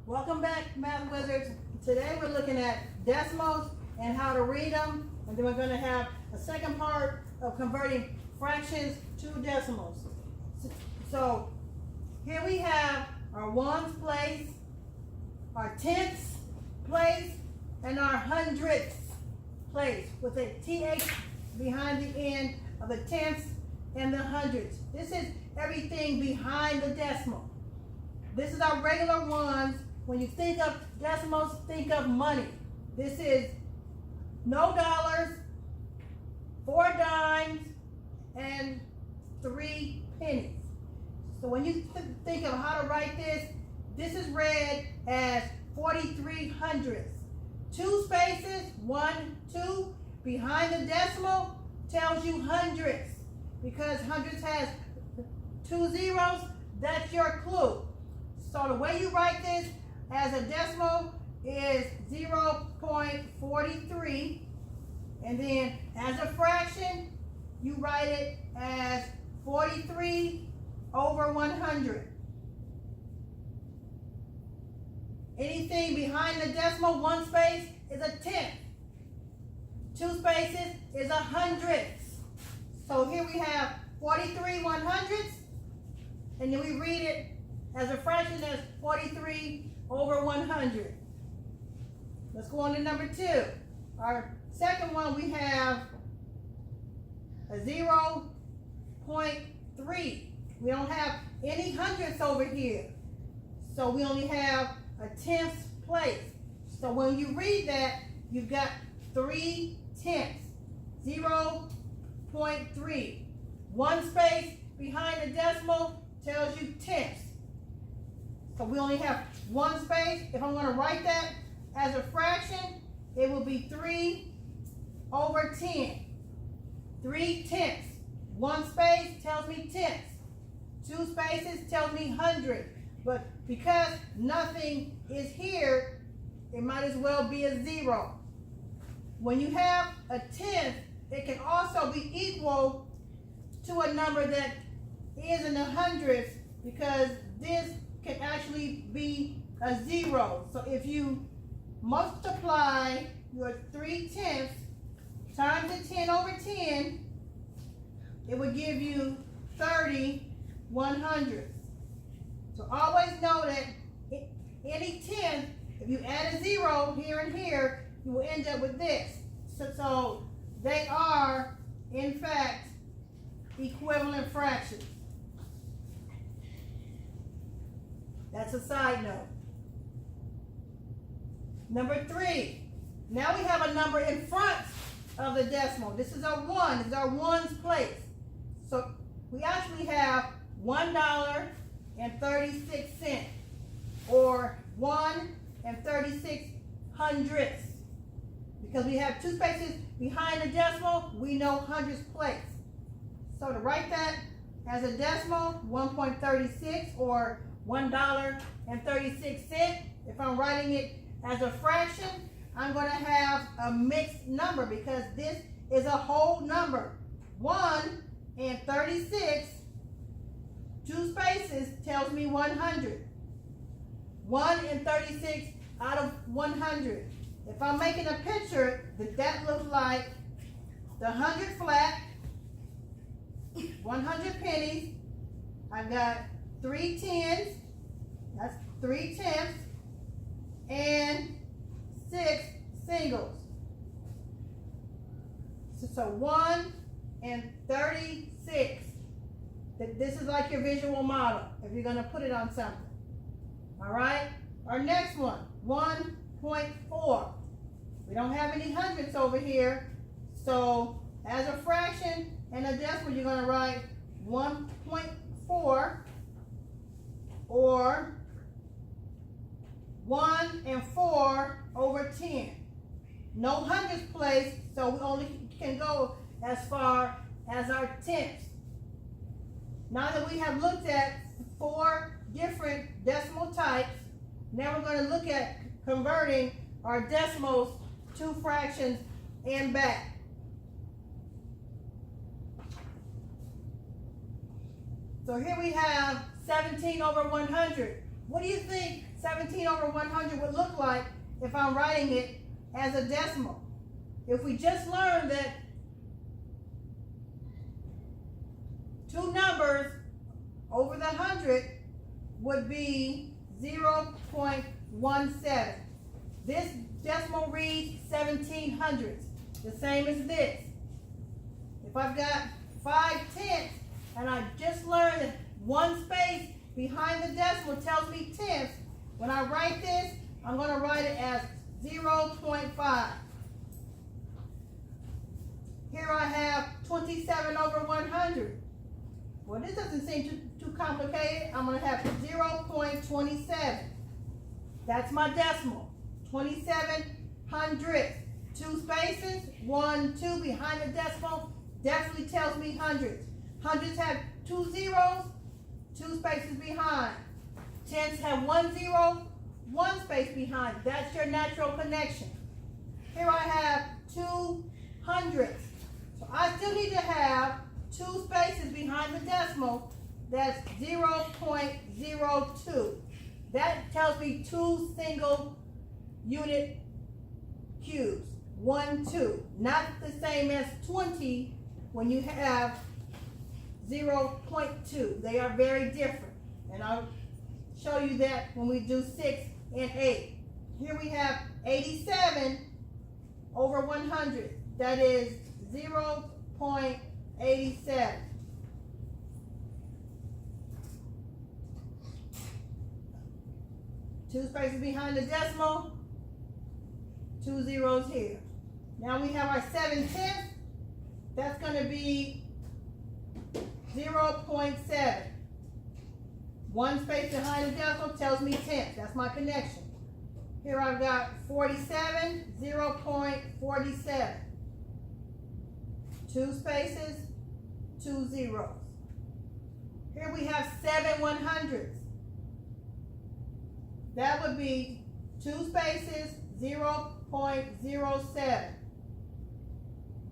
Welcome back, Math Wizards. Today we're looking at decimals and how to read them, and then we're going to have a second part of converting fractions to decimals. So here we have our ones place, our tenths place, and our hundredths place with a TH behind the end of the tenths and the hundredths. This is everything behind the decimal. This is our regular ones. When you think of decimals, think of money. This is no dollars, 4 dimes, and 3 pennies. So when you think of how to write this, this is read as 43 hundredths. 2 spaces, 1, 2, behind the decimal tells you hundredths. Because hundredths has 2 zeros, that's your clue. So the way you write this as a decimal is 0.43, and then as a fraction, you write it as 43 over 100. Anything behind the decimal, 1 space is a tenth. 2 spaces is a hundredths. So here we have 43 100ths, and then we read it as a fraction as 43 over 100. Let's go on to number 2. Our second one, we have a 0.3. We don't have any hundredths over here. So we only have a tenths place. So when you read that, you've got 3 tenths. 0.3. 1 space behind the decimal tells you tenths. So we only have 1 space. If I'm going to write that as a fraction, it will be 3 over 10. 3 tenths. 1 space tells me tenths. 2 spaces tells me hundred. But because nothing is here, it might as well be a 0. When you have a tenth, it can also be equal to a number that is in the hundredths, because this can actually be a 0. So if you multiply your 3 tenths times the 10 over 10, it would give you 30 100ths. So always know that any tenth, if you add a 0 here and here, you will end up with this. So they are, in fact, equivalent fractions. That's a side note. Number 3. Now we have a number in front of the decimal. This is our 1. This is our ones place. So we actually have $1.36, or 1 36 hundredths. Because we have 2 spaces behind the decimal, we know hundredths place. So to write that as a decimal, 1.36 or $1.36. If I'm writing it as a fraction, I'm going to have a mixed number because this is a whole number. 1 and 36, 2 spaces tells me 100. 1 and 36 out of 100. If I'm making a picture, that looks like the 100 flat, 100 pennies. I've got 3 tens, that's 3 tenths, and 6 singles. So 1 and 36. This is like your visual model if you're going to put it on something. All right? Our next one, 1.4. We don't have any hundredths over here. So as a fraction and a decimal, you're going to write 1.4 or 1 and 4 over 10. No hundredths place, so we only can go as far as our tenths. Now that we have looked at 4 different decimal types, now we're going to look at converting our decimals to fractions and back. So here we have 17 over 100. What do you think 17 over 100 would look like if I'm writing it as a decimal? If we just learned that two numbers over the 100 would be 0.17. This decimal reads 1700ths, the same as this. If I've got 5/10 and I just learned that one space behind the decimal tells me tenths, when I write this, I'm going to write it as 0.5. Here I have 27 over 100. Well, this doesn't seem too complicated. I'm going to have 0.27. That's my decimal. 27 hundredths. Two spaces, 1, 2 behind the decimal, definitely tells me hundreds. Hundreds have 2 zeros, 2 spaces behind. Tenths have 1 zero, 1 space behind. That's your natural connection. Here I have 2 hundredths. So I still need to have 2 spaces behind the decimal. That's 0.02. That tells me 2 single unit cubes. 1, 2. Not the same as 20 when you have 0.2. They are very different. And I'll show you that when we do 6 and 8. Here we have 87 over 100. That is 0.87. Two spaces behind the decimal, 2 zeros here. Now we have our 7/10. That's going to be 0.7. 1 space behind the decimal tells me tenth. That's my connection. Here I've got 47, 0.47. 2 spaces, 2 zeros. Here we have 7 100ths. That would be 2 spaces, 0.07.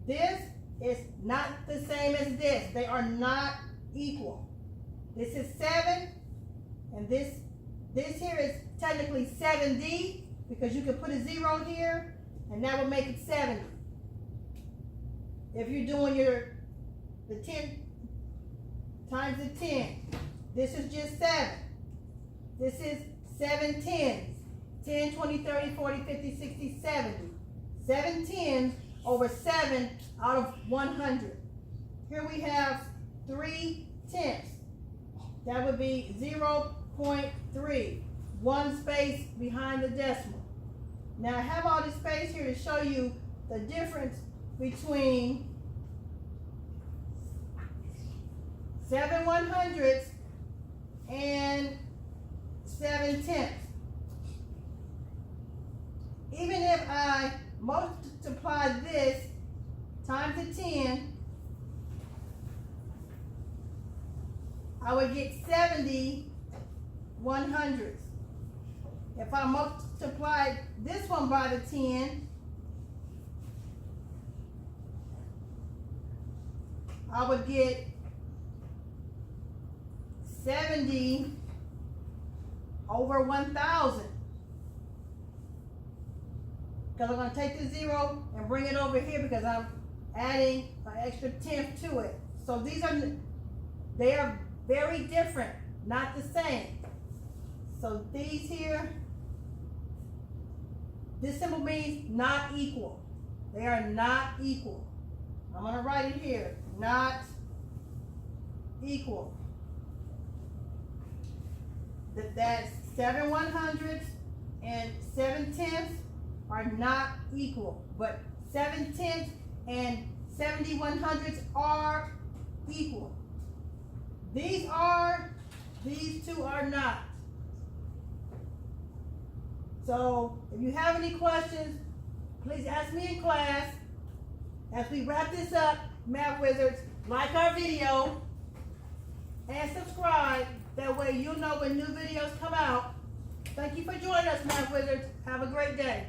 This is not the same as this. They are not equal. This is 7, and this here is technically 7D because you could put a 0 here, and that would make it 70. If you're doing the 10 times the 10, this is just 7. This is 7 tens. 10, 20, 30, 40, 50, 60, 70. 7 tens over 7 out of 100. Here we have 3 tenths. That would be 0.3. 1 space behind the decimal. Now I have all this space here to show you the difference between 7 100ths and 7 tenths. Even if I multiply this times the 10, I would get 70 100ths. If I multiply this one by the 10, I would get 70 over 1,000. Because I'm going to take the 0 and bring it over here because I'm adding an extra tenth to it. So they are very different, not the same. So these here, this symbol means not equal. They are not equal. I'm going to write it here, not equal. That's 7 100ths and 7 tenths are not equal, but 7 tenths and 70 100ths are equal. These are, these two are not. So if you have any questions, please ask me in class. As we wrap this up, Math Wizards, like our video and subscribe. That way you'll know when new videos come out. Thank you for joining us, Math Wizards. Have a great day.